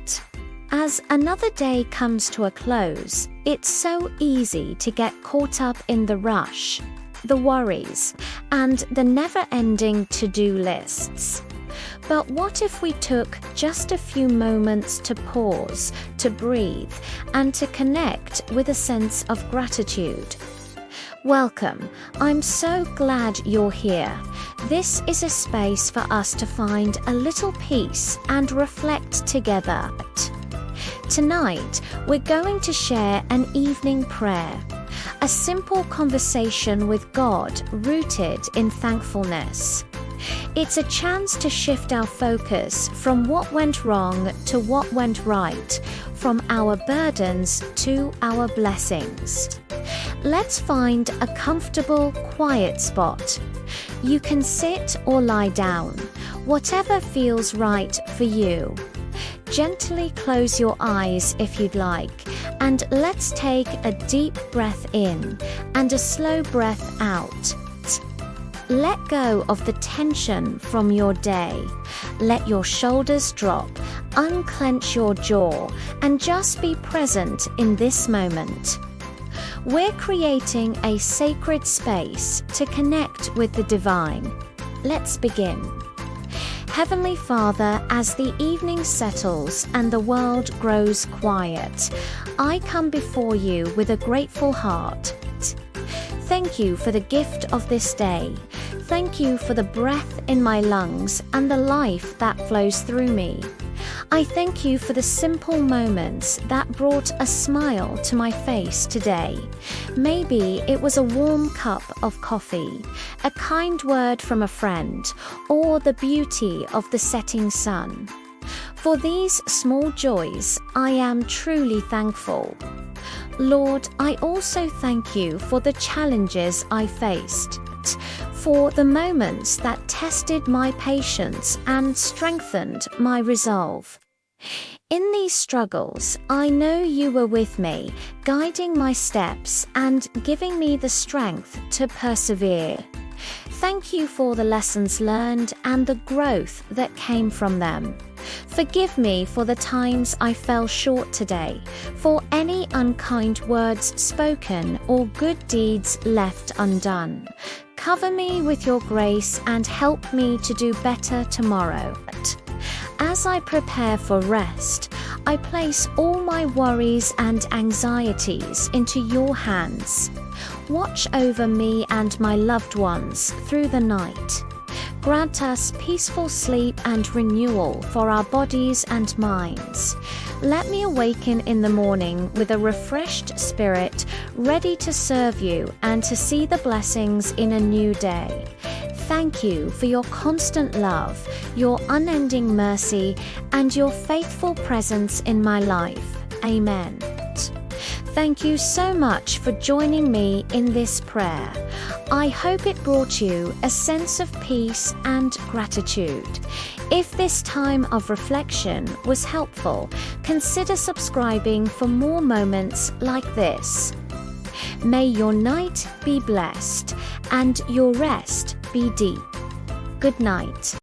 it. As another day comes to a close, it's so easy to get caught up in the rush, the worries, and the never-ending to-do lists. But what if we took just a few moments to pause, to breathe, and to connect with a sense of gratitude? Welcome. I'm so glad you're here. This is a space for us to find a little peace and reflect together. Tonight, we're going to share an evening prayer, a simple conversation with God rooted in thankfulness. It's a chance to shift our focus from what went wrong to what went right, from our burdens to our blessings. Let's find a comfortable, quiet spot. You can sit or lie down, whatever feels right for you. Gently close your eyes if you'd like, and let's take a deep breath in and a slow breath out. Let go of the tension from your day. Let your shoulders drop, unclench your jaw, and just be present in this moment. We're creating a sacred space to connect with the divine. Let's begin. Heavenly Father, as the evening settles and the world grows quiet, I come before you with a grateful heart. Thank you for the gift of this day. Thank you for the breath in my lungs and the life that flows through me. I thank you for the simple moments that brought a smile to my face today. Maybe it was a warm cup of coffee, a kind word from a friend, or the beauty of the setting sun. For these small joys, I am truly thankful. Lord, I also thank you for the challenges I faced, for the moments that tested my patience and strengthened my resolve. In these struggles, I know you were with me, guiding my steps and giving me the strength to persevere. Thank you for the lessons learned and the growth that came from them. Forgive me for the times I fell short today, for any unkind words spoken or good deeds left undone. Cover me with your grace and help me to do better tomorrow. As I prepare for rest, I place all my worries and anxieties into your hands. Watch over me and my loved ones through the night. Grant us peaceful sleep and renewal for our bodies and minds. Let me awaken in the morning with a refreshed spirit, ready to serve you and to see the blessings in a new day. Thank you for your constant love, your unending mercy, and your faithful presence in my life. Amen. Thank you so much for joining me in this prayer. I hope it brought you a sense of peace and gratitude. If this time of reflection was helpful, consider subscribing for more moments like this. May your night be blessed and your rest be deep. Good night.